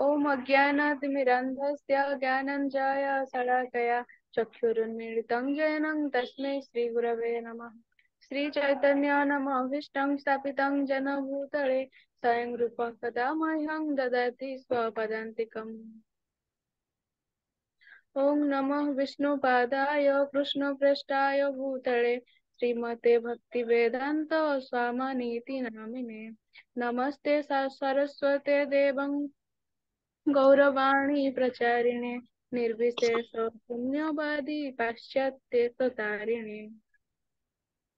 ओम अज्ञानातिमिरन्धस्य ज्ञानञ्जय शलाकया चक्षुरुन्मीलितं येन तस्मै श्रीगुरवे नमः। श्रीचैतन्यनामभीष्टं स्थापितं येन भूतले स्वयं रूपः कदा मह्यं ददाति स्वपदान्तिकम्। ओम नमः विष्णुपादाय कृष्णप्रेष्ठाय भूतले श्रीमते भक्तिवेदांत स्वामिनीति नामिने। नमस्ते सरस्वते देवं गौरवाणी प्रचारिणे निर्विशेष शून्यवादी पाश्चात्य तारिणे।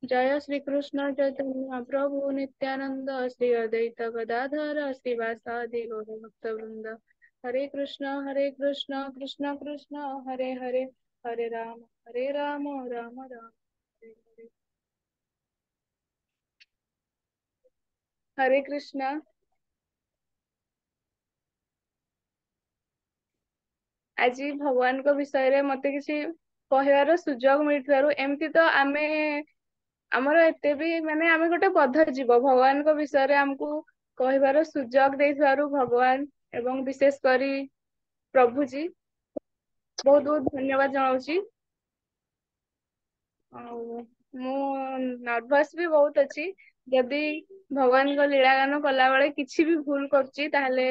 जय श्री कृष्ण चैतन्य प्रभु नित्यानंद श्री अद्वैत गदाधर श्रीवासादि गौर भक्त वृंद। हरे कृष्ण कृष्ण कृष्ण हरे हरे, हरे राम राम राम हरे हरे। हरे कृष्ण। आज भगवान को विषय रे मते किसी कहवार सुजोग मिलथिबारु, एमती तो आमे आमर एते भी माने आमे गोटे बद्ध जीव, भगवान को विषय रे हमको कहवार सुजोग देथिबारु भगवान एवं विशेष करी प्रभु जी बहुत बहुत धन्यवाद जनाउची। मु नर्वस भी बहुत अच्छी, यदि भगवान को लीला गान कला बेले किछि भी भूल करची ताहले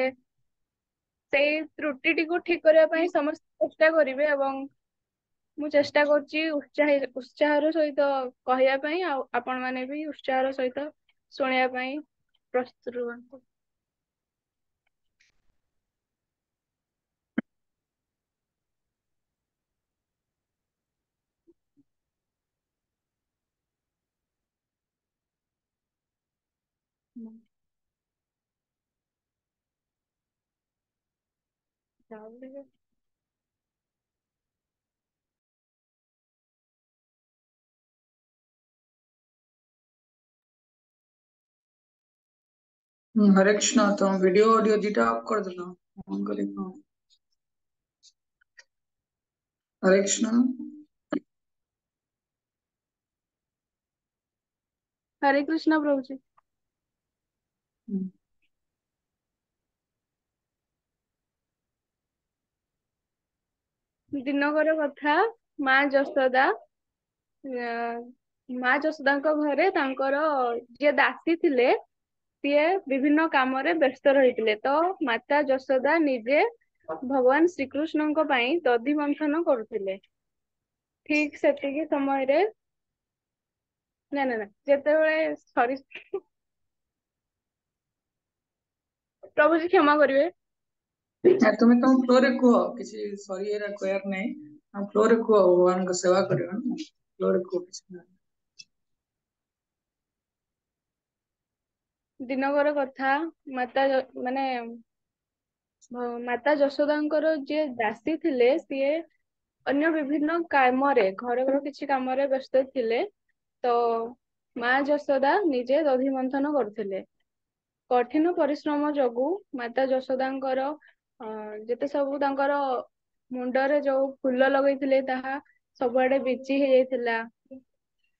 सेई त्रुटि को ठीक करबा पई समस्त चेष्टा करिवे एवं मु चेष्टा करची उत्साहर सहित कहया पई, आपण माने भी उत्साहर सहित सुनिया पई प्रस्तुत रुहंतु। हरे कृष्णा। तुम वीडियो ऑडियो दिटा ऑफ कर देना। हरे कृष्णा। हरे कृष्ण प्रभु जी। दिनकर कथा, माँ जशोदा माँ जशोदाଙ୍କ घरे तांकर जे दासी थिले ସିଏ ବିଭିନ୍ନ କାମରେ ବ୍ୟସ୍ତ ରହିଥିଲେ। ତ ମାତା ଯଶୋଦା ନିଜେ ଭଗବାନ ଶ୍ରୀକୃଷ୍ଣଙ୍କ ପାଇଁ ଦଧି ମନ୍ଥନ କରୁଥିଲେ। ଠିକ ସେତିକି ସମୟରେ ନା ନା ନା ଯେତେବେଳେ ସରି ପ୍ରଭୁଜୀ କ୍ଷମା କରିବେ। तुम्हें तुम फ्लोर कुह किसी सॉरी एरा कोयार नहीं, हम फ्लोर कुह भगवान को सेवा करियो ना, फ्लोर कुह किसी ଦିନକର କଥା, ମାନେ ମାତା ଯଶୋଦାଙ୍କର ଯିଏ ଦାସୀ ଥିଲେ ସିଏ ଅନ୍ୟ ବିଭିନ୍ନ କାମରେ, ଘରର କିଛି କାମରେ ବ୍ୟସ୍ତ ଥିଲେ। ତ ମା ଯଶୋଦା ନିଜେ ଦଧି ମନ୍ଥନ କରୁଥିଲେ। କଠିନ ପରିଶ୍ରମ ଯୋଗୁ ମାତା ଯଶୋଦାଙ୍କର ଯେତେ ସବୁ ତାଙ୍କର ମୁଣ୍ଡରେ ଯୋଉ ଫୁଲ ଲଗେଇଥିଲେ ତାହା ସବୁଆଡେ ବିଞ୍ଚି ହେଇଯାଇଥିଲା,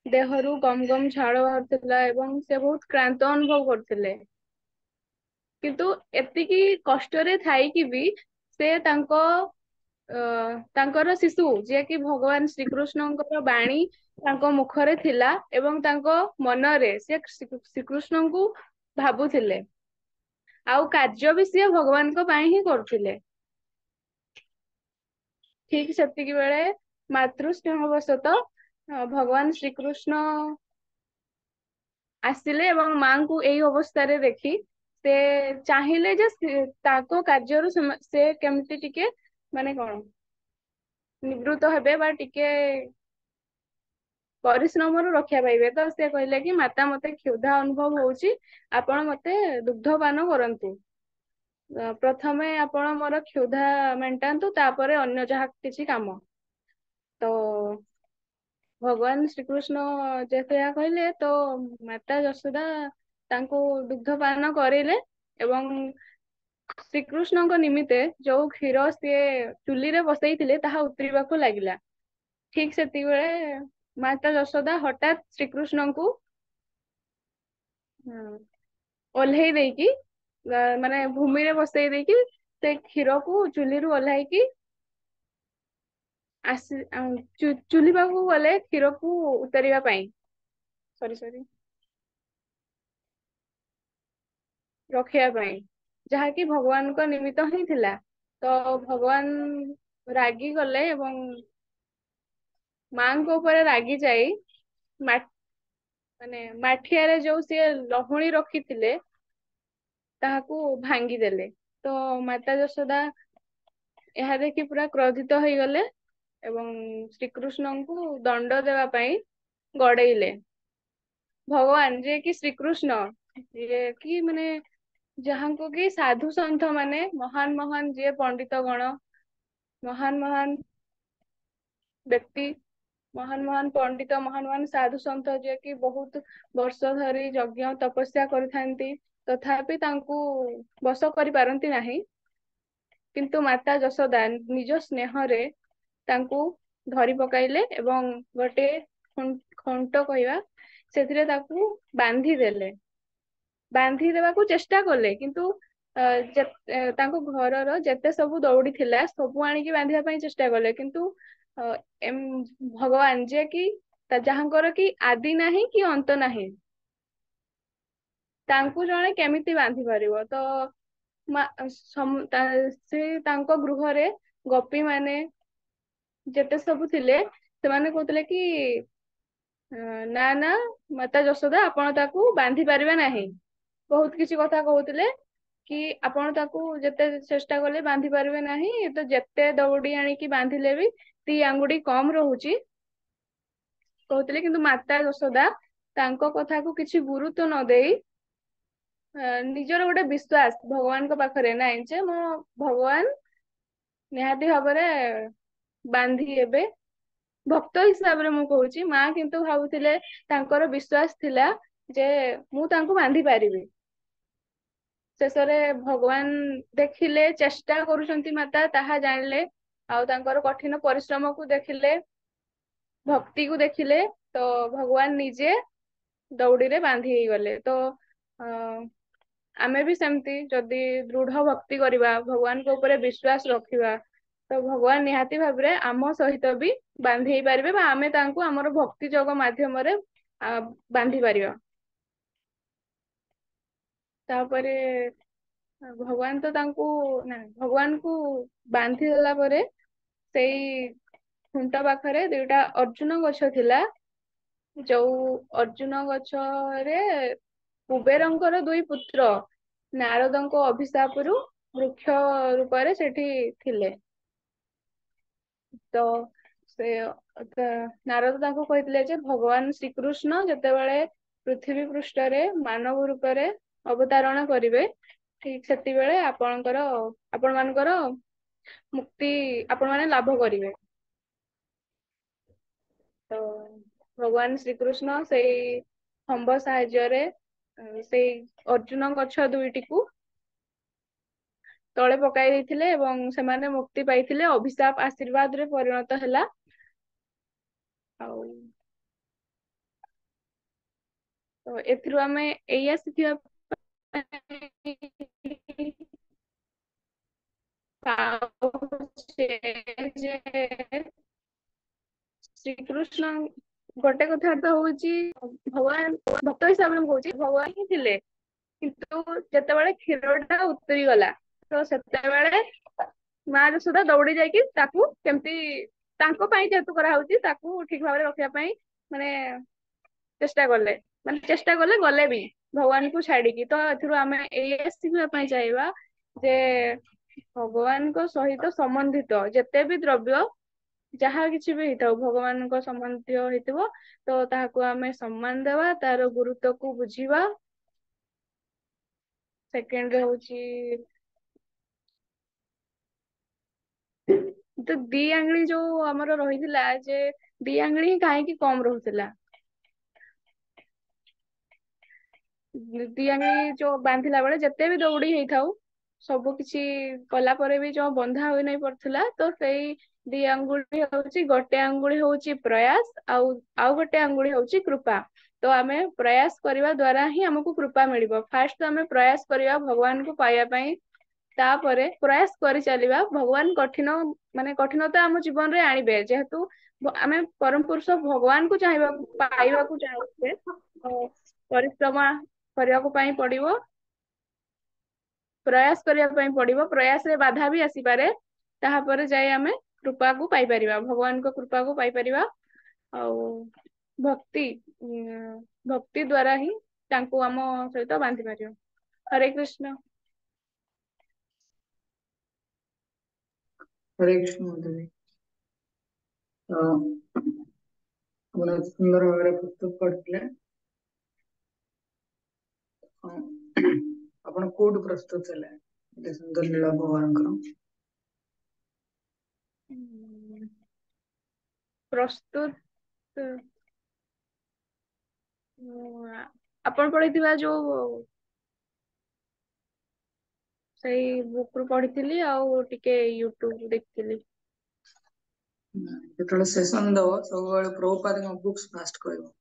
ଦେହରୁ ଗମ ଗମ ଝାଳ ବାହାରୁଥିଲା ଏବଂ ସେ ବହୁତ କ୍ଳାନ୍ତ ଅନୁଭବ କରୁଥିଲେ। କିନ୍ତୁ ଏତିକି କଷ୍ଟରେ ଥାଇକି ବି ସେ ତାଙ୍କର ଶିଶୁ ଯିଏକି ଭଗବାନ ଶ୍ରୀକୃଷ୍ଣଙ୍କର ବାଣୀ ତାଙ୍କ ମୁଖରେ ଥିଲା ଏବଂ ତାଙ୍କ ମନରେ ସେ ଶ୍ରୀକୃଷ୍ଣଙ୍କୁ ଭାବୁଥିଲେ, ଆଉ କାର୍ଯ୍ୟ ବି ସିଏ ଭଗବାନଙ୍କ ପାଇଁ ହିଁ କରୁଥିଲେ। ଠିକ ସେତିକି ବେଳେ ମାତୃ ସ୍ନେହବଶତଃ ଭଗବାନ ଶ୍ରୀକୃଷ୍ଣ ଆସିଲେ ଏବଂ ମାଙ୍କୁ ଏଇ ଅବସ୍ଥାରେ ଦେଖି ସେ ଚାହିଁଲେ ଯେ ତାଙ୍କ କାର୍ଯ୍ୟରୁ ସେ କେମିତି ଟିକେ ମାନେ କଣ ନିବୃତ୍ତ ହେବେ ବା ଟିକେ ପରିଶ୍ରମରୁ ରକ୍ଷା ପାଇବେ। ତ ସେ କହିଲେ କି ମାତା ମତେ କ୍ଷୁଧା ଅନୁଭବ ହଉଛି, ଆପଣ ମତେ ଦୁଗ୍ଧ ପାନ କରନ୍ତୁ। ପ୍ରଥମେ ଆପଣ ମୋର କ୍ଷୁଧା ମେଣ୍ଟାନ୍ତୁ, ତାପରେ ଅନ୍ୟ ଯାହା କିଛି କାମ। ତ ଭଗବାନ ଶ୍ରୀକୃଷ୍ଣ ଯେତେବେଳେ କହିଲେ ତ ମାତା ଯଶୋଦା ତାଙ୍କୁ ଦୁଗ୍ଧ ପାନ କରେଇଲେ ଏବଂ ଶ୍ରୀକୃଷ୍ଣଙ୍କ ନିମିତ୍ତେ ଯୋଉ କ୍ଷୀର ସିଏ ଚୁଲିରେ ବସେଇଥିଲେ ତାହା ଉତରିବାକୁ ଲାଗିଲା। ଠିକ ସେତିକିବେଳେ ମାତା ଯଶୋଦା ହଠାତ୍ ଶ୍ରୀକୃଷ୍ଣଙ୍କୁ ଓହ୍ଲେଇ ଦେଇକି ମାନେ ଭୂମିରେ ବସେଇ ଦେଇକି ସେ କ୍ଷୀରକୁ ଚୁଲିରୁ ଓହ୍ଲାଇକି ଚୁଲି ପାଖକୁ ଗଲେ କ୍ଷୀରକୁ ଉତାରିବା ପାଇଁ, ସରି ସରି ରଖିବା ପାଇଁ, ଯାହାକି ଭଗବାନଙ୍କ ନିମିତ୍ତ ହିଁ ଥିଲା। ତ ଭଗବାନ ରାଗି ଗଲେ ଏବଂ ମାଙ୍କ ଉପରେ ରାଗି ଯାଇ ମା ମାନେ ମାଠିଆରେ ଯୋଉ ସିଏ ଲହୁଣୀ ରଖିଥିଲେ ତାହାକୁ ଭାଙ୍ଗିଦେଲେ। ତ ମାତା ଯଶୋଦା ଏହା ଦେଖି ପୁରା କ୍ରୋଧିତ ହେଇଗଲେ ଏବଂ ଶ୍ରୀକୃଷ୍ଣଙ୍କୁ ଦଣ୍ଡ ଦେବା ପାଇଁ ଗଡେଇଲେ। ଭଗବାନ ଯିଏ କି ଶ୍ରୀକୃଷ୍ଣ, ଯିଏ କି ମାନେ ଯାହାଙ୍କୁ କି ସାଧୁ ସନ୍ଥ ମାନେ ମହାନ ମହାନ ଯିଏ ପଣ୍ଡିତ ଗଣ, ମହାନ ମହାନ ବ୍ୟକ୍ତି, ମହାନ ମହାନ ପଣ୍ଡିତ, ମହାନ ମହାନ ସାଧୁ ସନ୍ଥ ଯିଏ କି ବହୁତ ବର୍ଷ ଧରି ଯଜ୍ଞ ତପସ୍ୟା କରିଥାନ୍ତି ତଥାପି ତାଙ୍କୁ ବଶ କରିପାରନ୍ତି ନାହିଁ। କିନ୍ତୁ ମାତା ଯଶୋଦା ନିଜ ସ୍ନେହରେ ତାଙ୍କୁ ଧରି ପକାଇଲେ ଏବଂ ଗୋଟେ ଖଣ୍ଟ କହିବା, ସେଥିରେ ତାକୁ ବାନ୍ଧି ଦେଲେ। ବାନ୍ଧି ଦେବାକୁ ଚେଷ୍ଟା କଲେ କିନ୍ତୁ ତାଙ୍କ ଘରର ଯେତେ ସବୁ ଦଉଡି ଥିଲା ସବୁ ଆଣିକି ବାନ୍ଧିବା ପାଇଁ ଚେଷ୍ଟା କଲେ କିନ୍ତୁ ଅ, ଏମ୍ ଭଗବାନ ଯିଏ କି ଯାହାଙ୍କର କି ଆଦି ନାହିଁ କି ଅନ୍ତ ନାହିଁ, ତାଙ୍କୁ ଜଣେ କେମିତି ବାନ୍ଧି ପାରିବ? ତ ସେ ତାଙ୍କ ଗୃହରେ ଗୋପୀ ମାନେ ଯେତେ ସବୁ ଥିଲେ ସେମାନେ କହୁଥିଲେ କି ନା ନା ମାତା ଯଶୋଦା ଆପଣ ତାକୁ ବାନ୍ଧି ପାରିବେ ନାହିଁ। ବହୁତ କିଛି କଥା କହୁଥିଲେ କି ଆପଣ ତାକୁ ଯେତେ ଚେଷ୍ଟା କଲେ ବାନ୍ଧି ପାରିବେ ନାହିଁ, ତ ଯେତେ ଦଉଡି ଆଣିକି ବାନ୍ଧିଲେ ବି ଦି ଆଙ୍ଗୁଠି କମ ରହୁଛି କହୁଥିଲେ। କିନ୍ତୁ ମାତା ଯଶୋଦା ତାଙ୍କ କଥାକୁ କିଛି ଗୁରୁତ୍ୱ ନ ଦେଇ ନିଜର ଗୋଟେ ବିଶ୍ୱାସ ଭଗବାନଙ୍କ ପାଖରେ, ନାଇଁ ଯେ ମୋ ଭଗବାନ ନିହାତି ଭାବରେ ବାନ୍ଧି ହେବେ। ଭକ୍ତ ହିସାବରେ ମୁଁ କହୁଛି, ମା କିନ୍ତୁ ଭାବୁଥିଲେ, ତାଙ୍କର ବିଶ୍ୱାସ ଥିଲା ଯେ ମୁଁ ତାଙ୍କୁ ବାନ୍ଧି ପାରିବି। ଶେଷରେ ଭଗବାନ ଦେଖିଲେ ଚେଷ୍ଟା କରୁଛନ୍ତି ମାତା ତାହା ଜାଣିଲେ ଆଉ ତାଙ୍କର କଠିନ ପରିଶ୍ରମକୁ ଦେଖିଲେ, ଭକ୍ତିକୁ ଦେଖିଲେ, ତ ଭଗବାନ ନିଜେ ଦଉଡିରେ ବାନ୍ଧି ହେଇଗଲେ। ତ ଅ ଆମେ ବି ସେମିତି ଯଦି ଦୃଢ ଭକ୍ତି କରିବା, ଭଗବାନଙ୍କ ଉପରେ ବିଶ୍ୱାସ ରଖିବା, ତ ଭଗବାନ ନିହାତି ଭାବରେ ଆମ ସହିତ ବି ବାନ୍ଧି ହେଇ ପାରିବେ ବା ଆମେ ତାଙ୍କୁ ଆମର ଭକ୍ତି ଯୋଗ ମାଧ୍ୟମରେ ବାନ୍ଧି ପାରିବା। ତାପରେ ଭଗବାନ ତ ତାଙ୍କୁ ନା ଭଗବାନଙ୍କୁ ବାନ୍ଧି ଦେଲା ପରେ ସେଇ ଖୁଣ୍ଟ ପାଖରେ ଦୁଇଟା ଅର୍ଜୁନ ଗଛ ଥିଲା, ଯୋଉ ଅର୍ଜୁନ ଗଛରେ କୁବେରଙ୍କର ଦୁଇ ପୁତ୍ର ନାରଦଙ୍କ ଅଭିଶାପରୁ ବୃକ୍ଷ ରୂପରେ ସେଠି ଥିଲେ। ତ ସେ ନାରଦ ତାଙ୍କୁ କହିଥିଲେ ଯେ ଭଗବାନ ଶ୍ରୀକୃଷ୍ଣ ଯେତେବେଳେ ପୃଥିବୀ ପୃଷ୍ଠରେ ମାନବ ରୂପରେ ଅବତାରଣ କରିବେ, ଠିକ ସେତିକିବେଳେ ଆପଣ ମାନଙ୍କର ମୁକ୍ତି ଆପଣ ମାନେ ଲାଭ କରିବେ। ତ ଭଗବାନ ଶ୍ରୀକୃଷ୍ଣ ସେଇ ଖମ୍ବ ସାହାଯ୍ୟରେ ସେଇ ଅର୍ଜୁନ ଗଛ ଦୁଇଟିକୁ ତଳେ ପକାଇ ଦେଇଥିଲେ ଏବଂ ସେମାନେ ମୁକ୍ତି ପାଇଥିଲେ, ଅଭିଶାପ ଆଶୀର୍ବାଦରେ ପରିଣତ ହେଲା। ଆଉ ତ ଏଥିରୁ ଆମେ ଏଇଆ ଶିଖିବା ପାଉଛେ ଯେ ଶ୍ରୀକୃଷ୍ଣ ଗୋଟେ କଥା ତ ହଉଛି, ଭଗବାନ ଭକ୍ତ ହିସାବରେ ମୁଁ କହୁଛି ଭଗବାନ ହିଁ ଥିଲେ, କିନ୍ତୁ ଯେତେବେଳେ କ୍ଷୀର ଟା ଉତରି ଗଲା ତ ସେତେବେଳେ ମା ଯଶୋଦା ଦୌଡି ଯାଇକି ତାକୁ କେମିତି ତାଙ୍କ ପାଇଁ ଯେହେତୁ କରାହଉଛି ତାକୁ ଠିକ ଭାବରେ ରଖିବା ପାଇଁ ମାନେ ଚେଷ୍ଟା କଲେ, ମାନେ ଚେଷ୍ଟା କଲେ ଗଲେ ବି ଭଗବାନଙ୍କୁ ଛାଡିକି। ତ ଏଥିରୁ ଆମେ ଏଇଆ ଶିଖିବା ପାଇଁ ଚାହିଁବା ଯେ ଭଗବାନଙ୍କ ସହିତ ସମ୍ବନ୍ଧିତ ଯେତେ ବି ଦ୍ରବ୍ୟ ଯାହା କିଛି ବି ହେଇଥାଉ ଭଗବାନଙ୍କ ସମ୍ବନ୍ଧୀୟ ହେଇଥିବ ତ ତାହାକୁ ଆମେ ସମ୍ମାନ ଦେବା, ତାର ଗୁରୁତ୍ୱକୁ ବୁଝିବା। ସେକେଣ୍ଡରେ ହଉଛି ତ ଦି ଆଙ୍ଗୁଳି ଯୋଉ ଆମର ରହିଥିଲା ଯେ ଦି ଆଙ୍ଗୁଳି ହିଁ କାହିଁକି କମ ରହୁଥିଲା? ଦି ଆଙ୍ଗୁଳି ଯୋଉ ବାନ୍ଧିଲା ବେଳେ ଯେତେ ବି ଦୌଡି ହେଇଥାଉ ସବୁ କିଛି କଲା ପରେ ବି ଯୋଉ ବନ୍ଧା ହୋଇ ନାଇଁ ପାରୁଥିଲା, ତ ସେଇ ଦି ଆଙ୍ଗୁଳି ହଉଛି, ଗୋଟେ ଆଙ୍ଗୁଳି ହଉଛି ପ୍ରୟାସ ଆଉ ଗୋଟେ ଆଙ୍ଗୁଳି ହଉଛି କୃପା। ତ ଆମେ ପ୍ରୟାସ କରିବା ଦ୍ଵାରା ହିଁ ଆମକୁ କୃପା ମିଳିବ। ଫାଷ୍ଟ ତ ଆମେ ପ୍ରୟାସ କରିବା ଭଗବାନଙ୍କୁ ପାଇବା ପାଇଁ, ତାପରେ ପ୍ରୟାସ କରି ଚାଲିବା। ଭଗବାନ କଠିନତା ଆମ ଜୀବନରେ ଆଣିବେ, ଯେହେତୁ ଆମେ ପରମ ପୁରୁଷ ଭଗବାନଙ୍କୁ ପାଇବାକୁ ଚାହୁଁଛେ, ପରିଶ୍ରମ କରିବାକୁ ପାଇଁ ପଡିବ, ପ୍ରୟାସ କରିବା ପାଇଁ ପଡିବ। ପ୍ରୟାସରେ ବାଧା ବି ଆସିପାରେ, ତାହାପରେ ଯାଇ ଆମେ କୃପାକୁ ପାଇପାରିବା, ଭଗବାନଙ୍କ କୃପାକୁ ପାଇପାରିବା। ଆଉ ଭକ୍ତି ଭକ୍ତି ଦ୍ଵାରା ହିଁ ତାଙ୍କୁ ଆମ ସହିତ ବାନ୍ଧି ପାରିବା। ହରେ କୃଷ୍ଣ। ହରେ କୃଷ୍ଣ ମାଧବୀ। ତ ଆପଣ ସୁନ୍ଦର ଭାବରେ ପ୍ରସ୍ତୁତ କରିଥିଲେ। ଆପଣ କୋଉଠୁ ପ୍ରସ୍ତୁତ ହେଲେ ଏତେ ସୁନ୍ଦର ଲୀଳା ଭଗବାନଙ୍କର? ପ୍ରସ୍ତୁତ ଆପଣ ପଢିଥିବା ଯୋଉ ସେଇ ବୁକ୍ ରୁ ପଢିଥିଲି, ଆଉ ଟିକେ ୟୁଟ୍ୟୁବ ଦେଖିଥିଲି। ଯେତେବେଳେ ସେସନ ଦବ ସବୁବେଳେ ପ୍ରଭୁପାଦଙ୍କ ବୁକ୍ସ ଫାଷ୍ଟ କହିବ।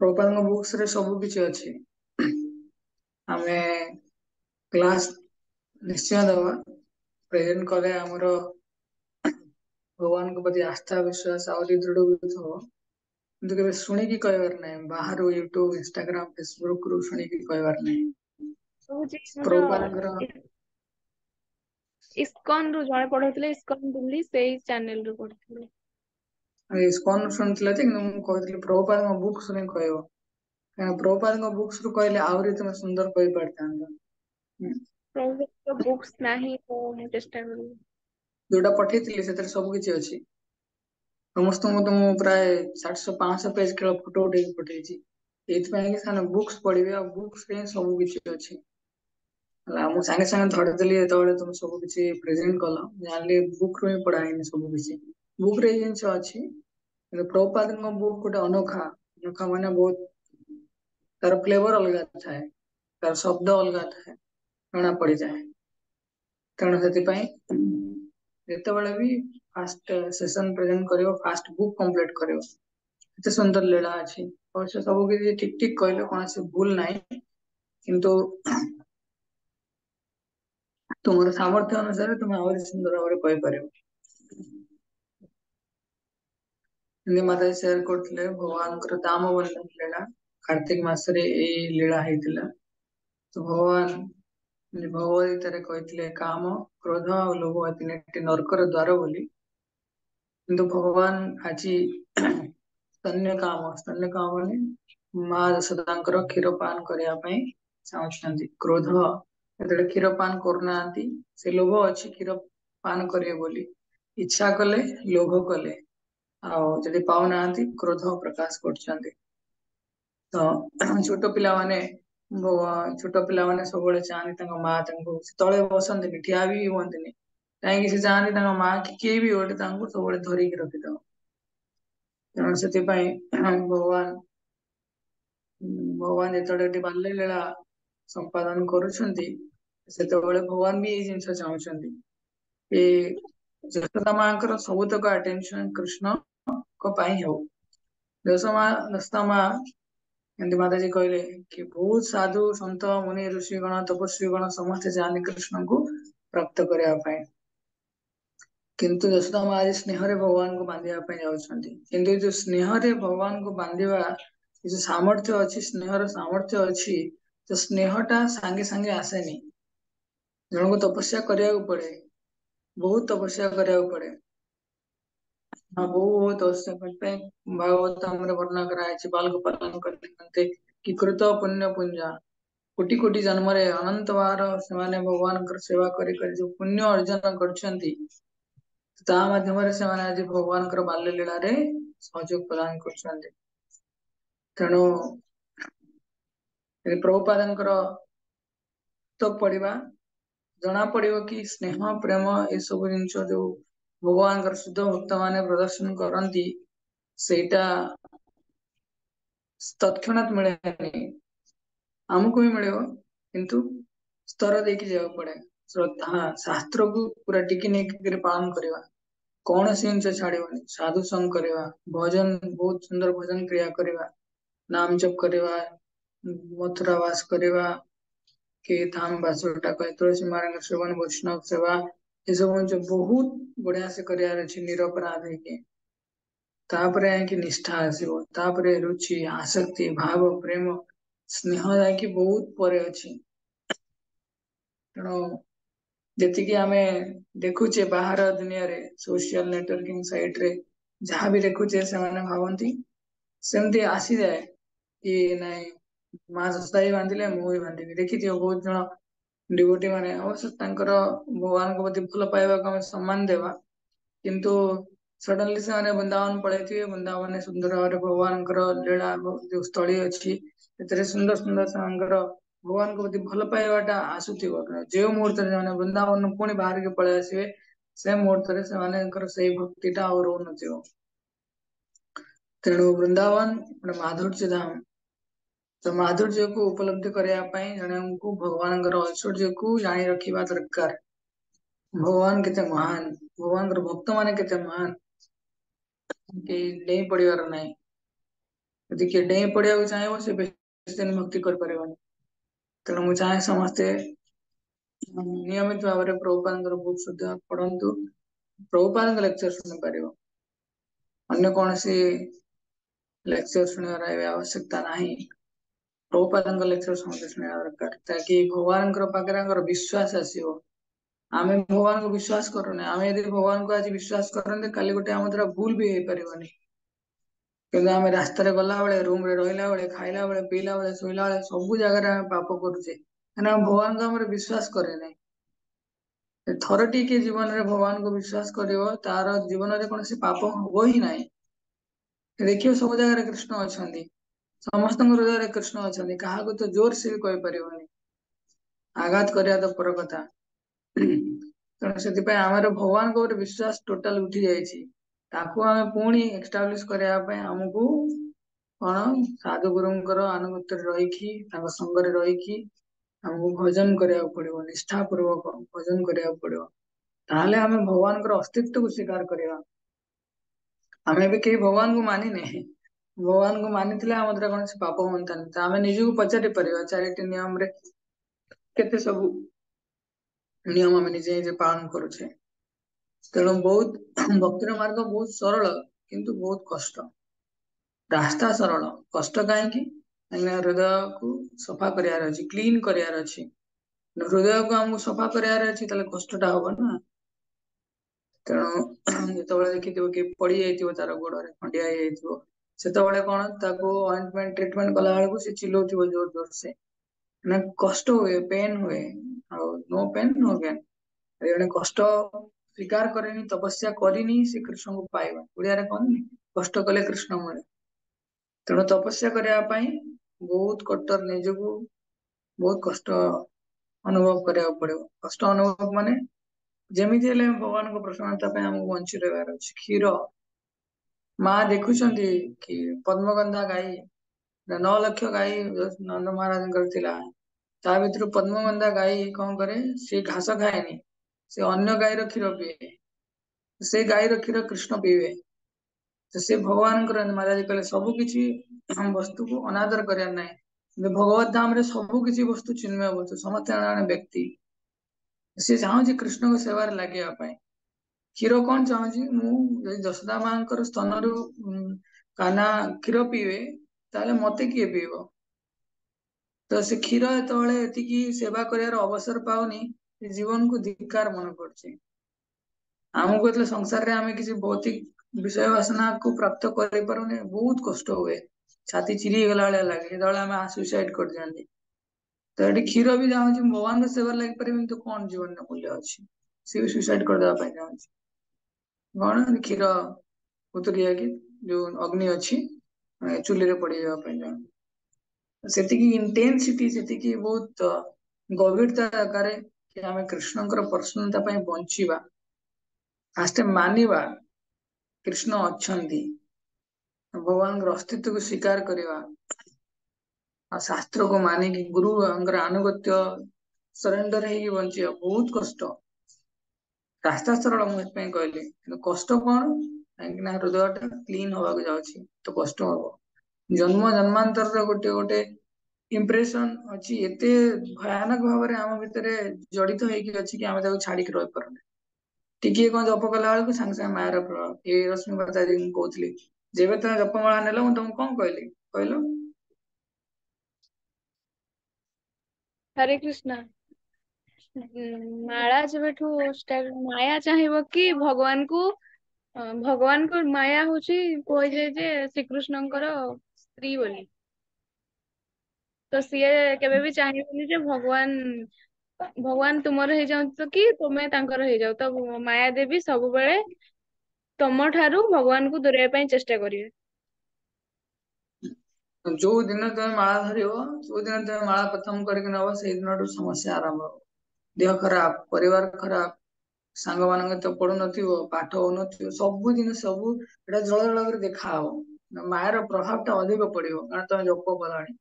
ପ୍ରଭୁପାଦଙ୍କ ବୁକ୍ସ ରେ ସବୁ କିଛି ଅଛି। ଆମେ କ୍ଲାସ ନିଶ୍ଚୟ ଦବା। ପ୍ରେଜେଣ୍ଟ କଲେ ଆମର ଭଗବାନଙ୍କ ପ୍ରତି ଆସ୍ଥା ବିଶ୍ୱାସ ଆହୁରି ଦୃଢୀଭୂତ ହବ। କିନ୍ତୁ କେବେ ଶୁଣିକି କହିବାର ନାହିଁ, ବାହାରୁ ୟୁଟ୍ୟୁବ ଇନଷ୍ଟାଗ୍ରାମ ଫେସବୁକ ରୁ ଶୁଣିକି କହିବାର ନାହିଁ। ହଉଛି ଆମର ପ୍ରଭୁପାଦଙ୍କର ଇସ୍କନ ରୁ ଜଣେ ପଢଉଥିଲେ, ଇସ୍କନ ଦିଲ୍ଲୀ, ସେଇ ଚ୍ୟାନେଲ ରୁ ପଢୁଥିଲେ। ଇସ୍କନ ଶୁଣିଥିଲା ଯେ, କିନ୍ତୁ ମୁଁ କହିଥିଲି ପ୍ରଭୁପାଦଙ୍କ ବୁକ୍ ଶୁଣି କହିବ। କାରଣ ପ୍ରଭୁପାଦଙ୍କ ବୁକ୍ସ ରୁ କହିଲେ ଆହୁରି ତମେ ସୁନ୍ଦର କହିପାରିଥାନ୍ତ। ପ୍ରଭୁଙ୍କ ବୁକ୍ସ ନାହିଁ, ତ ମୁଁ ଚେଷ୍ଟା କରିବି। ଯୋଉଟା ପଠେଇଥିଲି ସେଥିରେ ସବୁ କିଛି ଅଛି। ସମସ୍ତଙ୍କୁ ତ ମୁଁ ପ୍ରାୟ 700-500 ପେଜ କେବଳ ଫଟୋ ଉଠେଇକି ପଠେଇଛି। ଏଇଥିପାଇଁ କି ସେମାନେ ବୁକ୍ସ ପଢିବେ, ଆଉ ବୁକ୍ସ ରେ ସବୁ କିଛି ଅଛି। ହେଲା, ମୁଁ ସାଙ୍ଗେ ସାଙ୍ଗେ ଧରିଦେଲି ଯେତେବେଳେ ତମେ ସବୁ କିଛି ପ୍ରେଜେଣ୍ଟ କଲ, ଜାଣିଲି ବୁକ୍ ରୁ ହିଁ ପଢା ହେଇନି ସବୁ କିଛି। ବୁକ୍ ରେ ଏଇ ଜିନିଷ ଅଛି, କିନ୍ତୁ ପ୍ରଭୁପାଦଙ୍କ ବୁକ୍ ଗୋଟେ ଅନୋଖା। ଅନୋଖା ମାନେ ବହୁତ ତାର ଫ୍ଲେଭର ଅଲଗା ଥାଏ, ତାର ଶବ୍ଦ ଅଲଗା ଥାଏ, ଜଣା ପଡିଯାଏ। ତେଣୁ ସେଥିପାଇଁ ଯେତେବେଳେ ବି ଫାଷ୍ଟ ସେସନ ପ୍ରେଜେଣ୍ଟ କରିବ, ଫାଷ୍ଟ ବୁକ୍ କମ୍ପ୍ଲିଟ କରିବ। ଏତେ ସୁନ୍ଦର ଲୀଳା ଅଛି, ଅବଶ୍ୟ ସବୁ କିଛି ଠିକ ଠିକ କହିଲେ, କୌଣସି ଭୁଲ ନାହିଁ। କିନ୍ତୁ ତୁମର ସାମର୍ଥ୍ୟ ଅନୁସାରେ ତୁମେ ଆହୁରି ସୁନ୍ଦର ଭାବରେ କହିପାରିବ। ହିନ୍ଦୀ ମାତାଜୀ ସେୟାର କରୁଥିଲେ, ଭଗବାନଙ୍କର ଦାମୋଦର ଲୀଳା କାର୍ତ୍ତିକ ମାସରେ ଏଇ ଲୀଳା ହେଇଥିଲା। ତ ଭଗବତ ଗୀତାରେ କହିଥିଲେ, କାମ, କ୍ରୋଧ ଆଉ ଲୋଭ ଏ ତିନୋଟି ନର୍କର ଦ୍ୱାର ବୋଲି। କିନ୍ତୁ ଭଗବାନ ଆଜି ସ୍ତନ୍ୟ କାମ ମାନେ ମା ଯଶୋଦାଙ୍କର କ୍ଷୀର ପାନ କରିବା ପାଇଁ ଚାହୁଁଛନ୍ତି। କ୍ରୋଧ, ଯେତେବେଳେ କ୍ଷୀର ପାନ କରୁନାହାନ୍ତି, ସେ ଲୋଭ ଅଛି କ୍ଷୀର ପାନ କରିବେ ବୋଲି, ଇଚ୍ଛା କଲେ, ଲୋଭ କଲେ, ଆଉ ଯଦି ପାଉନାହାନ୍ତି କ୍ରୋଧ ପ୍ରକାଶ କରୁଛନ୍ତି। ତ ଛୋଟ ପିଲାମାନେ ଛୋଟ ପିଲାମାନେ ସବୁବେଳେ ଚାହାନ୍ତି ତାଙ୍କ ମା ତାଙ୍କୁ ତଳେ ବସନ୍ତିନି, ଠିଆ ବି ହୁଅନ୍ତିନି। କାହିଁକି ସେ ଚାହାନ୍ତି ତାଙ୍କ ମା କି କିଏ ବି ଗୋଟେ ତାଙ୍କୁ ସବୁବେଳେ ଧରିକି ରଖିଥାଉ। ତେଣୁ ସେଥିପାଇଁ ଭଗବାନ ଯେତେବେଳେ ଏଠି ବାଲ୍ୟ ଲୀଳା ସମ୍ପାଦନ କରୁଛନ୍ତି, ସେତେବେଳେ ଭଗବାନ ବି ଏଇ ଜିନିଷ ଚାହୁଁଛନ୍ତି। ଏ ଯଶୋଦା ମାଙ୍କର ସବୁତକ ଆଟେନସନ କୃଷ୍ଣଙ୍କ ପାଇଁ ହଉ। ଯଶୋଦା ମା ଏମିତି ମାତାଜୀ କହିଲେ କି ବହୁତ ସାଧୁ ସନ୍ଥ ମୁନି ଋଷି ଗଣ ତପସ୍ୱୀ ଗଣ ସମସ୍ତେ ଯାଆନ୍ତି କୃଷ୍ଣଙ୍କୁ ପ୍ରାପ୍ତ କରିବା ପାଇଁ। କିନ୍ତୁ ଯଶୋଦା ମା ଆଜି ସ୍ନେହରେ ଭଗବାନଙ୍କୁ ବାନ୍ଧିବା ପାଇଁ ଯାଉଛନ୍ତି। କିନ୍ତୁ ଏ ଯୋଉ ସ୍ନେହରେ ଭଗବାନଙ୍କୁ ବାନ୍ଧିବା, ଏ ଯୋଉ ସାମର୍ଥ୍ୟ ଅଛି, ସ୍ନେହର ସାମର୍ଥ୍ୟ ଅଛି, ତ ସ୍ନେହ ଟା ସାଙ୍ଗେ ସାଙ୍ଗେ ଆସେନି। ଜଣଙ୍କୁ ତପସ୍ୟା କରିବାକୁ ପଡେ, ବହୁତ ତପସ୍ୟା କରିବାକୁ ପଡେ। ହଁ ବହୁତ ଭାଗବତରେ ବର୍ଣ୍ଣନା କରାଯାଇଛି, ବାଲଗୋପାଳଙ୍କ କି କୃତ ପୁଣ୍ୟ ପୁଞ୍ଜ। କୋଟି କୋଟି ଜନ୍ମରେ ଅନନ୍ତ ବାର ସେମାନେ ଭଗବାନଙ୍କର ସେବା କରି କରି ଯୋଉ ପୁଣ୍ୟ ଅର୍ଜନ କରିଛନ୍ତି, ତା ମାଧ୍ୟମରେ ସେମାନେ ଆଜି ଭଗବାନଙ୍କର ବାଲ୍ୟ ଲୀଳାରେ ସହଯୋଗ ପ୍ରଦାନ କରୁଛନ୍ତି। ତେଣୁ ପ୍ରଭୁପାଦଙ୍କର ତ ପଢିବା, ଜଣା ପଡିବ କି ସ୍ନେହ ପ୍ରେମ ଏସବୁ ଜିନିଷ ଯୋଉ ଭଗବାନଙ୍କର ଶୁଦ୍ଧ ଭକ୍ତ ମାନେ ପ୍ରଦର୍ଶନ କରନ୍ତି, ସେଇଟା ତৎକ୍ଷଣାତ୍ ମିଳେନି। ଆମକୁ ବି ମିଳିବ, କିନ୍ତୁ ସ୍ତର ଦେଇକି ଯିବାକୁ ପଡେ। ଶ୍ରଦ୍ଧା ଶାସ୍ତ୍ରକୁ ପୁରା ଟିକି ନିକିରେ ପାଳନ କରିବା। କୌଣସି ଜିନିଷ ଛାଡିବନି, ସାଧୁ ସଙ୍ଗ କରିବା, ଭଜନ ବହୁତ ସୁନ୍ଦର ଭଜନ କ୍ରିୟା କରିବା। ନାମ ଜପ କରିବା, ମଥୁରା ବାସ କରିବା, कि थाम बासुटा कहे तुलसी मारंग सेवन वैष्णव सेवा ये सब बहुत बढ़िया से करार अच्छी निरपराध है तापरे आके निष्ठा आसीबो तापरे रुचि आसक्ति भाव प्रेम स्नेह जाकि बहुत परे अछि तेणु जेतिकी आमे देखुचे बाहर दुनिया रे सोशल नेटवर्किंग साइट रे जहाँ भी देखुचे से माने भावंती सेमती आसी जाए कि नहीं माँ सस्ता ही बांधिले मु ही बांधिबी देखिथियो बहुत जण डिवोटी माने अवश्य तांकर भगवान को प्रति भल पाइबा को आमे सम्मान देवा किंतु सडनली से वृंदावन पलैथिबे वृंदावन सुंदर भाव भगवान लीला जो स्थली अच्छी सुंदर सुंदर से भगवान को प्रति भल पाइबाटा आसुथिबो जो मुहूर्त से वृंदावन पुणी बाहर के पलि आसबे से मुहूर्त से भक्तिटा और रोनथिबो तेणु वृंदावन माधुर्य धाम तो माधुर्य को उपलब्धि करने जने को भगवान ऐश्वर्य को जानी रखा दरकार भगवान केते महान भगवान भक्त माने केते महान कि डेई पड़िबार नहीं यदि किए डेई पड़िया चाहिए से बेसी दिन भक्ति कर परिबनी तेणु मु चाहे समस्ते नियमित भाव में प्रभुपाद बुक सुधा पढ़ंतु प्रभुपाद लेक्चर शुणी पार अन्य कौन सी लेक्चर शुणिबार आवश्यकता नहीं प्रभुपाद लेक्चर समझे शुणा दरकार ताकि भगवान पाखे विश्वास आसो आमे भगवान को विश्वास करूने आमे यदि भगवान को आज विश्वास करते काली गोटे आम द्वारा भूल भी हो पारबनी कि आम रास्तार गला बेले रूम रे रहा बेले खाइला बेले पीला बेले शोला बेले सब जगह पाप करुचे भगवान को आम विश्वास करे नहीं थरटी के जीवन रे भगवान को विश्वास करिवो तार जीवन रे कौन पाप हो ही नहीं देखियो सब जगह कृष्ण अच्छा समस्त हृदय कृष्ण अच्छा क्या तो जोर से भी कही पारबनी आघात करवा तो पर कथा तेणु से भगवान को विश्वास टोटाल उठी जाए पुणी एस्टाब्लीश करने आमको कौन साधु गुरुंकर आनुगत्य रही संगे रही हमको भजन करा पड़ो निष्ठा पूर्वक भजन करा पड़ो ताहले आम भगवान अस्तित्व को स्वीकार करवा आम भी कहीं भगवान को मानी नहीं भगवान को मानी आम द्वारा कौन पाप हाँ आम निजक पचारि पार चारिटी नियम रे केते सब नियम आम निजे निजे पालन करुचे तेणु बहुत भक्तिर मार्ग बहुत सरल किंतु बहुत कष्ट रास्ता सरल कष्ट कहीं हृदय को सफा करार अच्छी क्लीन करार अच्छी हृदय को आमको सफा करार अच्छी कष्टा हम ना तेणु जो देखी कि पड़ जाइए तार गोड़े खंडिया से कौन ऑइंटमेंट ट्रिटमेंट कला बेलू से चिल्लाऊ जोर जोर से कष्ट हुए पेन हुए नो पेन नो गेन जड़े कष्ट स्वीकार करे तपस्या करनी से कृष्ण को पाइबा ओडिया कहनी कष्ट कले कृष्ण मिले तेणु तपस्या करने बहुत कट्टर निजको बहुत कष्ट अनुभव करा पड़ो कष्ट अनुभव माने जमीती भगवान को प्रसन्नता आमको बंची रहार अच्छे क्षीर माँ देखुं कि पद्मगंधा गाई 9 लाख गाई नंद महाराज ता भर पद्मगंधा गाई कौन करे सी घास खाएनी से अन्य गाଈ क्षीर पीए से गाଈ क्षीर कृष्ण पीवे तो से भगवान महाराज कहले सबु किछि वस्तु को अनादर करार ना भगवत धाम रे सबु किछि वस्तु चिन्मय वस्तु समस्त जन व्यक्ति सी चाहूँ कृष्ण को सेवार लगे क्षीर कौन चाहूँ मु जशोदा माँ स्तन रु काना क्षीर पीवे ताले मते किए पीब तो से क्षीर ये सेवा कर अवसर पाऊनी जीवन को धिकार मन पड़े आमको ये संसार रे आमे किसी भौतिक विषय वासना को प्राप्त कर पारुने बहुत कष्ट हुए छाती चिरी गला लगे जो सुसाइड कर दिखाती तो ये क्षीर भी चाहूँ भगवान सेवा लगे पारे तो कौन जीवन मूल्य अच्छी सी भी सुसाइड करदे चाहूँ कौन क्षीर उतरिया कि जो अग्नि अच्छी चूल्हे रे पड़ जाए से इंटेंसिटी से बहुत गभीरता दरकार कि आम कृष्ण प्रसन्नता बंचीबा आस्ते मानिबा कृष्ण अच्छंती भगवान अस्तित्व को स्वीकार करवा शास्त्र को मानिक गुरु आनुगत्य सरेंडर हो बंचा बहुत कष्ट रास्ता सरल मुझे कहली कष्ट कौन कहीं हृदय क्लीन हवा जाऊँगी तो कष्ट हम जन्म जन्मांतर गोटे गोटे ଇମ୍ପ୍ରେସନ ଅଛି, ଏତେ ଭୟାନକ ଭାବରେ ଆମ ଭିତରେ ଜଡିତ ହେଇକି ଅଛି କି ଆମେ ତାକୁ ଛାଡିକି ରହିପାରୁନେ। ଟିକିଏ କଣ ଜପ କଲା ବେଳକୁ ସାଙ୍ଗେ ସାଙ୍ଗେ ମାୟାର ପ୍ରଭାବ। ଏଇ ରଶ୍ମିତା ମୁଁ କହୁଥିଲି, ଯେବେ ତମେ ଜପମାଳା ନେଲ ମୁଁ ତମକୁ କଣ କହିଲି କହିଲ? ହରେ କୃଷ୍ଣ। ମାଳା ଯେବେଠୁ ମାୟା ଚାହିଁବ କି ଭଗବାନଙ୍କୁ, ଭଗବାନଙ୍କ ମାୟା ହଉଛି କୁହାଯାଏ ଯେ ଶ୍ରୀକୃଷ୍ଣଙ୍କର ସ୍ତ୍ରୀ ବୋଲି। ତ ସିଏ କେବେ ବି ଚାହିଁବେନି ଯେ ଭଗବାନ ତୁମର ହେଇଯାଆନ୍ତୁ କି ତୁମେ ତାଙ୍କର ହେଇଯାଉ। ତ ମାୟା ଦେବୀ ସବୁବେଳେ ତମ ଠାରୁ ଭଗବାନଙ୍କୁ ଦୂରେଇବା ପାଇଁ ଚେଷ୍ଟା କରିବେ। ଯୋଉ ଦିନ ତମେ ମାଳା ଧରିବ, ଯୋଉ ଦିନ ତମେ ମାଳା ପ୍ରଥମ କରିକି ନବ, ସେଇ ଦିନଠୁ ସମସ୍ୟା ଆରମ୍ଭ ହବ। ଦେହ ଖରାପ, ପରିବାର ଖରାପ, ସାଙ୍ଗ ମାନଙ୍କ ତ ପଢୁନଥିବ, ପାଠ ହଉନଥିବ, ସବୁ ଜିନିଷ ସବୁ ଏଇଟା ଜଳ ଜଳ କରି ଦେଖାହବ। ମାୟାର ପ୍ରଭାବ ଟା ଅଧିକ ପଡିବ, କାରଣ ତମେ ଜପ କଲାଣି।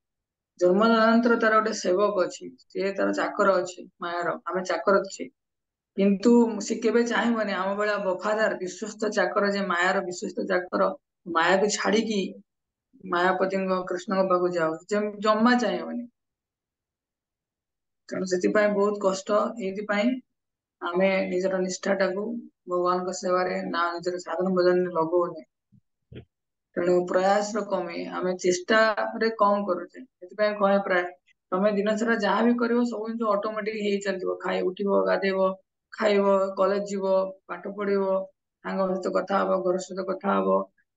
ଜନ୍ମଜନ୍ମାନ୍ତର ତାର ଗୋଟେ ସେବକ ଅଛି, ସିଏ ତାର ଚାକର ଅଛି ମାୟାର, ଆମେ ଚାକର ଅଛି। କିନ୍ତୁ ସେ କେବେ ଚାହିଁବନି ଆମ ଭଳିଆ ବଫାଦାର ବିଶ୍ୱସ୍ତ ଚାକର, ଯେ ମାୟାର ବିଶ୍ୱସ୍ତ ଚାକର ମାୟାକୁ ଛାଡିକି ମାୟାପତିଙ୍କ କୃଷ୍ଣଙ୍କ ପାଖକୁ ଯାଉ, ଜମା ଚାହିଁବନି। ତେଣୁ ସେଥିପାଇଁ ବହୁତ କଷ୍ଟ। ଏଇଥିପାଇଁ ଆମେ ନିଜର ନିଷ୍ଠା ଟାକୁ ଭଗବାନଙ୍କ ସେବାରେ ନା ନିଜର ସାଧନ ଭଜନରେ ଲଗଉନେ। ତେଣୁ ପ୍ରୟାସର କମି, ଆମେ ଚେଷ୍ଟାରେ କମ କରୁଛେ। ସେଥିପାଇଁ କହେ ପ୍ରାୟ ତମେ ଦିନ ସାରା ଯାହା ବି କରିବ ସବୁ ଜିନିଷ ଅଟୋମେଟିକ ହେଇ ଚାଲିଥିବ। ଖାଇ ଉଠିବ, ଗାଧେଇବ, ଖାଇବ, କଲେଜ ଯିବ, ପାଠ ପଢିବ, ସାଙ୍ଗ ସହିତ କଥା ହବ, ଘର ସହିତ କଥା ହବ,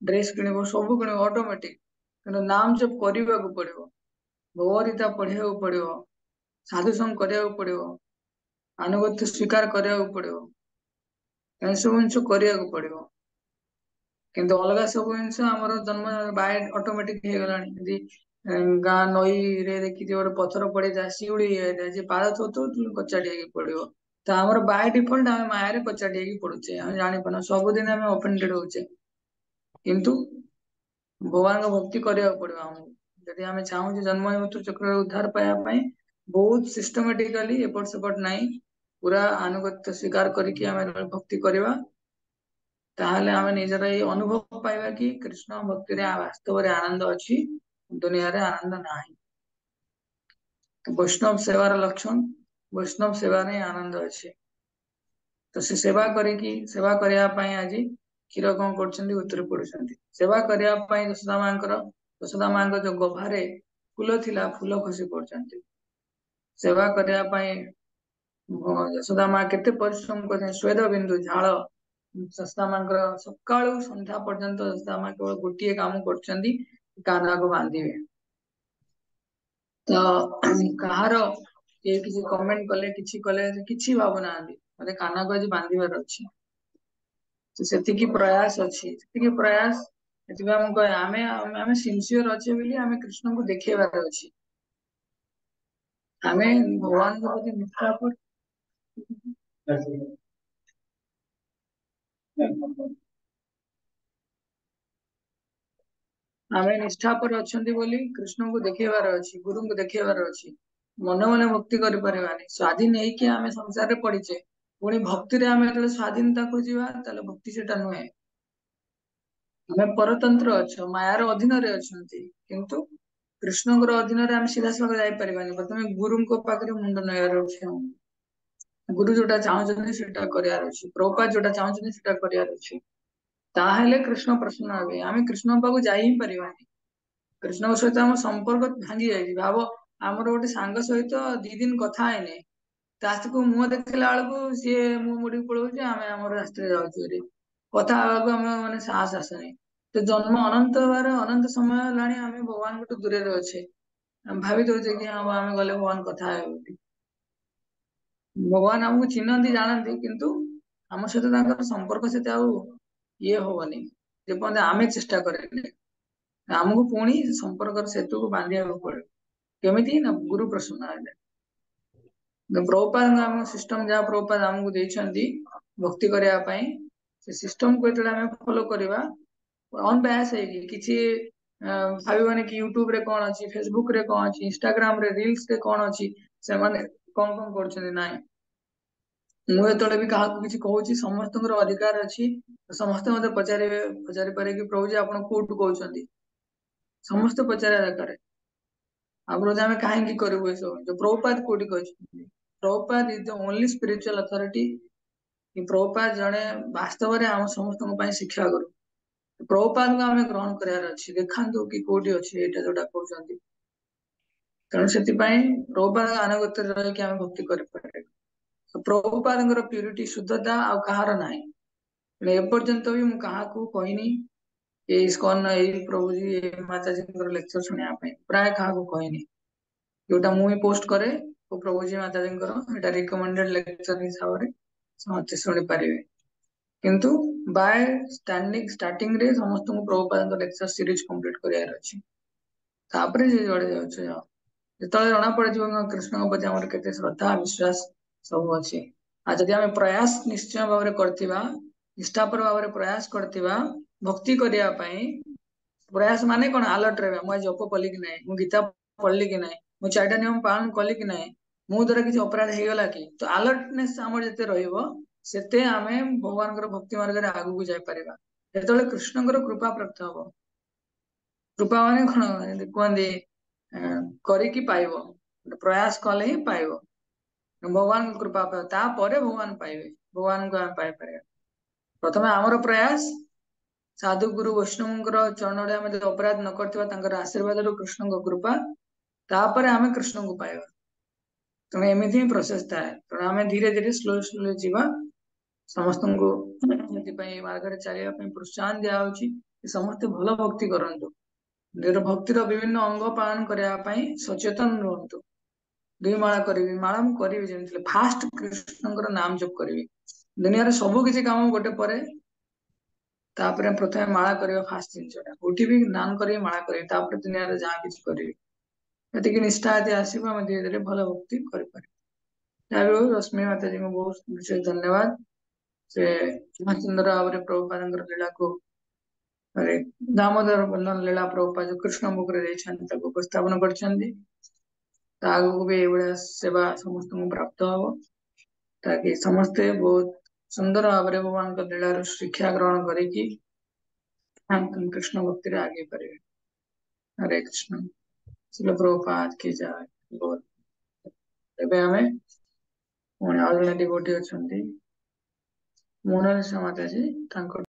ଡ୍ରେସ କିଣିବ, ସବୁ କିଣିବ ଅଟୋମେଟିକ। କିନ୍ତୁ ନାମ ଜପ କରିବାକୁ ପଡିବ, ଭଗବତ ଗୀତା ପଢିବାକୁ ପଡିବ, ସାଧୁ ସଙ୍ଗ କରିବାକୁ ପଡିବ, ଆନୁଗତ୍ୟ ସ୍ୱୀକାର କରିବାକୁ ପଡିବ, ଏସବୁ ଜିନିଷ କରିବାକୁ ପଡିବ। କିନ୍ତୁ ଅଲଗା ସବୁ ଜିନିଷ ଆମର ଜନ୍ମ ବାୟ ଅଟୋମେଟିକ ହେଇଗଲାଣି। ଯଦି ଗାଁ ନଈରେ ଦେଖିଥିବ ଗୋଟେ ପଥର ପଡିଥାଏ, ଶିଉଳି ହେଇଯାଇଥାଏ, ସେ ପାଦ ଥୋଉ କଚାଡି ହେଇକି ପଡିବ। ତ ଆମର ବାଇ ଡିଫଲ୍ଟ ଆମେ ମାୟାରେ କଚାଡି ହେଇକି ପଡୁଛେ, ଆମେ ଜାଣିପାରୁନେ। ସବୁଦିନ ଆମେ ଅଫେଣ୍ଡେଡ ହଉଛେ। କିନ୍ତୁ ଭଗବାନଙ୍କ ଭକ୍ତି କରିବାକୁ ପଡିବ ଆମକୁ, ଯଦି ଆମେ ଚାହୁଁଛେ ଜନ୍ମ ମୃତ୍ୟୁ ଚକ୍ରରେ ଉଦ୍ଧାର ପାଇବା ପାଇଁ। ବହୁତ ସିଷ୍ଟମାଟିକାଲି ଏପଟ ସେପଟ ନାହିଁ, ପୁରା ଆନୁଗତ୍ୟ ସ୍ୱୀକାର କରିକି ଆମେ ଭକ୍ତି କରିବା। ତାହେଲେ ଆମେ ନିଜର ଏଇ ଅନୁଭବ ପାଇବା କି କୃଷ୍ଣ ଭକ୍ତିରେ ବାସ୍ତବରେ ଆନନ୍ଦ ଅଛି, ଦୁନିଆରେ ଆନନ୍ଦ ନାହିଁ। ବୈଷ୍ଣବ ସେବାର ଲକ୍ଷଣ, ବୈଷ୍ଣବ ସେବାରେ ହିଁ ଆନନ୍ଦ ଅଛି। ତ ସେ ସେବା କରିକି, ସେବା କରିବା ପାଇଁ ଆଜି କ୍ଷୀର କଣ କରୁଛନ୍ତି, ଉତରି ପଡୁଛନ୍ତି। ସେବା କରିବା ପାଇଁ ଯଶୋଦା ମାଙ୍କ ଯୋଉ ଗଭାରେ ଫୁଲ ଥିଲା, ଫୁଲ ଖସି ପଡୁଛନ୍ତି। ସେବା କରିବା ପାଇଁ ଯଶୋଦା ମା କେତେ ପରିଶ୍ରମ କରିଛନ୍ତି, ସ୍ୱେଦ ବିନ୍ଦୁ ଝାଳ ଯଶୋଦା ମାଙ୍କର ସକାଳୁ ସନ୍ଧ୍ୟା ପର୍ଯ୍ୟନ୍ତ ଯଶୋଦା ମା କେବଳ ଗୋଟିଏ କାମ କରୁଛନ୍ତି, କାହ୍ନାକୁ ବାନ୍ଧିବେ। ତ କାହାର କିଏ କିଛି କମେଣ୍ଟ କଲେ, କିଛି କଲେ, କିଛି ଭାବୁନାହାନ୍ତି, ମତେ କାହ୍ନାକୁ ଆଜି ବାନ୍ଧିବାର ଅଛି। ସେତିକି ପ୍ରୟାସ ଅଛି, ସେତିକି ପ୍ରୟାସ। ସେଥିପାଇଁ ମୁଁ କହେ ଆମେ ସିନସିୟର ଅଛେ ବୋଲି ଆମେ କୃଷ୍ଣଙ୍କୁ ଦେଖେଇବାର ଅଛି। ଆମେ ଭଗବାନଙ୍କ ପ୍ରତି ନିଷ୍ଠାପର ଆମେ ନିଷ୍ଠାପର ଅଛନ୍ତି ବୋଲି କୃଷ୍ଣଙ୍କୁ ଦେଖେଇବାର ଅଛି, ଗୁରୁଙ୍କୁ ଦେଖେଇବାର ଅଛି। ମନେ ମନେ ଭକ୍ତି କରିପାରିବାନି, ସ୍ଵାଧୀନ ହେଇକି ଆମେ ସଂସାରରେ ପଡିଛେ। ପୁଣି ଭକ୍ତିରେ ଆମେ ଯେତେବେଳେ ସ୍ଵାଧୀନତା ଖୋଜିବା, ତାହେଲେ ଭକ୍ତି ସେଟା ନୁହେଁ। ଆମେ ପରତନ୍ତ୍ର ଅଛ, ମାୟାର ଅଧୀନରେ ଅଛନ୍ତି, କିନ୍ତୁ କୃଷ୍ଣଙ୍କର ଅଧୀନରେ ଆମେ ସିଧାସଳଖ ଯାଇପାରିବାନି, ପ୍ରଥମେ ଗୁରୁଙ୍କ ପାଖରେ ମୁଣ୍ଡ ନଇଁବାର ଅଛି ଆମକୁ। ଗୁରୁ ଯୋଉଟା ଚାହୁଁଛନ୍ତି ସେଇଟା କରିବାର ଅଛି, ପ୍ରଭୁପାଦ ଯୋଉଟା ଚାହୁଁଛନ୍ତି ସେଇଟା କରିବାର ଅଛି। ତାହେଲେ କୃଷ୍ଣ ପ୍ରସନ୍ନ ହେବେ, ଆମେ କୃଷ୍ଣଙ୍କ ପାଖକୁ ଯାଇ ହିଁ ପାରିବାନି। କୃଷ୍ଣଙ୍କ ସହିତ ଆମ ସମ୍ପର୍କ ଭାଙ୍ଗି ଯାଇଛି। ଭାବ ଆମର ଗୋଟେ ସାଙ୍ଗ ସହିତ 2 ଦିନ କଥା ହେଇନେ, ତାକୁ ମୁହଁ ଦେଖିଲା ବେଳକୁ ସିଏ ମୁହଁ ମୋଡ଼ିକି ପଳଉଛି, ଆମେ ଆମର ରାସ୍ତାରେ ଯାଉଛୁ ଭାରି। କଥା ହେବାକୁ ଆମ ମାନେ ସାହସ ଆସୁନି। ତ ଜନ୍ମ ଅନନ୍ତ ହେବାର ଅନନ୍ତ ସମୟ ହେଲାଣି, ଆମେ ଭଗବାନଙ୍କଠୁ ଦୂରରେ ଅଛେ। ଆମେ ଭାବି ଦଉଛେ କି ହଁ ଆମେ ଗଲେ ଭଗବାନ କଥା ହେବେ ବୋଲି। ଭଗବାନ ଆମକୁ ଚିହ୍ନନ୍ତି, ଜାଣନ୍ତି, କିନ୍ତୁ ଆମ ସହିତ ତାଙ୍କର ସମ୍ପର୍କ ସେତେ ଆଉ ଇଏ ହବନି ଯେପର୍ଯ୍ୟନ୍ତ ଆମେ ଚେଷ୍ଟା କରେନି। ଆମକୁ ପୁଣି ସମ୍ପର୍କର ସେତୁକୁ ବାନ୍ଧିବାକୁ ପଡିବ। କେମିତି ନା ଗୁରୁ ପ୍ରସନ୍ନ ହେଲେ। ପ୍ରଭୁପାଦ ଆମ ସିଷ୍ଟମ ଯାହା ପ୍ରଭୁପାଦ ଆମକୁ ଦେଇଛନ୍ତି ଭକ୍ତି କରିବା ପାଇଁ, ସେ ସିଷ୍ଟମକୁ ଯେତେବେଳେ ଆମେ ଫଲୋ କରିବା ଅନବୟାସ ହେଇକି, କିଛି ଭାବିବାନି କି ୟୁଟ୍ୟୁବ ରେ କଣ ଅଛି, ଫେସବୁକ ରେ କଣ ଅଛି, ଇନଷ୍ଟାଗ୍ରାମ ରେ ରିଲସ ରେ କଣ ଅଛି, ସେମାନେ କଣ କଣ କରୁଛନ୍ତି, ନାଇଁ। ମୁଁ ଯେତେବେଳେ ବି କାହାକୁ କିଛି କହୁଛି, ସମସ୍ତଙ୍କର ଅଧିକାର ଅଛି। ସମସ୍ତେ ମତେ ପଚାରି ପାରିବେ କି ପ୍ରଭୁ ଯେ ଆପଣ କୋଉଠୁ କହୁଛନ୍ତି, ସମସ୍ତେ ପଚାରିବା ଦରକାର। ଆମର ଆମେ କାହିଁକି କରିବୁ ଏସବୁ ଯୋଉ ପ୍ରଭୁପାଦ କୋଉଠି କହିଛନ୍ତି Prabhupada is the only spiritual authority Prabhupada ଜଣେ ବାସ୍ତବରେ ଆମ ସମସ୍ତଙ୍କ ପାଇଁ ଶିକ୍ଷା କରୁ ପ୍ରଭୁପାଦଙ୍କୁ ଆମେ ଗ୍ରହଣ କରିବାର ଅଛି ଦେଖାନ୍ତୁ କି କୋଉଠି ଅଛି ଏଇଟା ଯୋଉଟା କହୁଛନ୍ତି ତେଣୁ ସେଥିପାଇଁ ପ୍ରଭୁପାଦଙ୍କ ଆନୁଗତ୍ୟରେ ରହିକି ଆମେ ଭକ୍ତି କରିପାରିବା ପ୍ରଭୁପାଦଙ୍କର ପ୍ୟୁରିଟି ଶୁଦ୍ଧତା ଆଉ କାହାର ନାହିଁ ଏପର୍ଯ୍ୟନ୍ତ ବି ମୁଁ କାହାକୁ କହିନି ଏଇ ଇସ୍କନ ଏଇ ପ୍ରଭୁଜୀ ଏଇ ମାତାଜୀଙ୍କର ଲେକ୍ଚର ଶୁଣିବା ପାଇଁ ପ୍ରାୟ କାହାକୁ କହିନି ଯୋଉଟା ମୁଁ ହିଁ ପୋଷ୍ଟ କରେ ପ୍ରଭୁଜୀ ମାତାଜୀଙ୍କର ଏଇଟା ରିକମେଣ୍ଡେଡ ଲେକ୍ଚର ହିସାବରେ ସମସ୍ତେ ଶୁଣିପାରିବେ କିନ୍ତୁ ବାୟ ଷ୍ଟାର୍ଟିଂ ରେ ସମସ୍ତଙ୍କୁ ପ୍ରଭୁପାଦଙ୍କ ଲେକ୍ଚର ସିରିଜ କମ୍ପ୍ଲିଟ କରିବାର ଅଛି ତାପରେ ଯେ ଯୁଆଡେ ଯାଉଛ ଯାଅ ଯେତେବେଳେ ଜଣା ପଡିଯିବ କୃଷ୍ଣଙ୍କ ପ୍ରତି ଆମର କେତେ ଶ୍ରଦ୍ଧା ବିଶ୍ୱାସ ସବୁ ଅଛି ଆଉ ଯଦି ଆମେ ପ୍ରୟାସ ନିଶ୍ଚୟ ଭାବରେ କରିଥିବା ନିଷ୍ଠାପର ଭାବରେ ପ୍ରୟାସ କରିଥିବା ଭକ୍ତି କରିବା ପାଇଁ ପ୍ରୟାସ ମାନେ କଣ ଆଲର୍ଟ ରହିବା ମୁଁ ଆଜି ଜପ କଲି କି ନାହିଁ ମୁଁ ଗୀତା ପଢିଲି କି ନାହିଁ ମୁଁ 4ଟା ନିୟମ ପାଳନ କଲି କି ନାହିଁ ମୋ ଦ୍ୱାରା କିଛି ଅପରାଧ ହେଇଗଲା କି ତ ଆଲର୍ଟନେସ୍ ଆମର ଯେତେ ରହିବ ସେତେ ଆମେ ଭଗବାନଙ୍କର ଭକ୍ତି ମାର୍ଗରେ ଆଗକୁ ଯାଇପାରିବା ଯେତେବେଳେ କୃଷ୍ଣଙ୍କର କୃପା ପ୍ରାପ୍ତ ହବ କୃପା ମାନେ କଣ ଯେମିତି କୁହନ୍ତି କରିକି ପାଇବ ପ୍ରୟାସ କଲେ ହିଁ ପାଇବ ଭଗବାନଙ୍କ କୃପା ତାପରେ ଭଗବାନ ପାଇବେ ଭଗବାନଙ୍କୁ ଆମେ ପାଇପାରିବା ପ୍ରଥମେ ଆମର ପ୍ରୟାସ ସାଧୁ ଗୁରୁ ବୈଷ୍ଣବଙ୍କର ଚରଣରେ ଆମେ ଯଦି ଅପରାଧ ନ କରିଥିବା ତାଙ୍କର ଆଶୀର୍ବାଦରୁ କୃଷ୍ଣଙ୍କ କୃପା ତାପରେ ଆମେ କୃଷ୍ଣଙ୍କୁ ପାଇବା ତେଣୁ ଏମିତି ହିଁ ପ୍ରୋସେସ ଥାଏ ତେଣୁ ଆମେ ଧୀରେ ଧୀରେ ସ୍ଲୋ ଯିବା ସମସ୍ତଙ୍କୁ ଏଥିପାଇଁ ମାର୍ଗରେ ଚାଲିବା ପାଇଁ ପ୍ରୋତ୍ସାହନ ଦିଆହଉଛି ସମସ୍ତେ ଭଲ ଭକ୍ତି କରନ୍ତୁ ନିଜର ଭକ୍ତିର ବିଭିନ୍ନ ଅଙ୍ଗ ପାଳନ କରିବା ପାଇଁ ସଚେତନ ରୁହନ୍ତୁ ଦୁଇ ମାଳା କରିବି ମାଳା ମୁଁ କରିବି ଯେମିତି ଫାଷ୍ଟ କୃଷ୍ଣଙ୍କର ନାମ ଜପ କରିବି ଦୁନିଆରେ ସବୁ କିଛି କାମ ଗୋଟେ ପରେ ତାପରେ ପ୍ରଥମେ ମାଳା କରିବା ଫାଷ୍ଟ ଜିନିଷଟା ଉଠିବି ସ୍ନାନ କରିବି ମାଳା କରିବି ତାପରେ ଦୁନିଆରେ ଯାହା କିଛି କରିବି ଏତିକି ନିଷ୍ଠା ଯଦି ଆସିବ ଆମେ ଧୀରେ ଧୀରେ ଭଲ ଭକ୍ତି କରିପାରିବା ଯାହା ବି ହଉ ରଶ୍ମି ମାତାଜୀଙ୍କୁ ବହୁତ ବିଶେଷ ଧନ୍ୟବାଦ ସେ ସୁନ୍ଦର ଭାବରେ ପ୍ରଭୁପାଦଙ୍କର ଲୀଳାକୁ ଦାମୋଦର ବର୍ଣ୍ଣନ ଲୀଳା ପ୍ରଭୁପାଦ କୃଷ୍ଣ ମୁଖରେ ଦେଇଛନ୍ତି ତାକୁ ଉପସ୍ଥାପନ କରିଛନ୍ତି ତା ଆଗକୁ ବି ଏଇଭଳିଆ ସେବା ସମସ୍ତଙ୍କୁ ପ୍ରାପ୍ତ ହବ ତାକି ସମସ୍ତେ ବହୁତ ସୁନ୍ଦର ଭାବରେ ଭଗବାନଙ୍କ ଲୀଳାରୁ ଶିକ୍ଷା ଗ୍ରହଣ କରିକି କୃଷ୍ଣ ଭକ୍ତିରେ ଆଗେଇ ପାରିବେ ହରେ କୃଷ୍ଣ ଶିଲ ପ୍ରଭୁପାଦ କି ଜୟ ଏବେ ଆମେ ପୁଣି ଆଉ ଜଣେ ଡିଭୋଟି ଅଛନ୍ତି ମୋନାଲିସା ମାତାଜୀ ତାଙ୍କ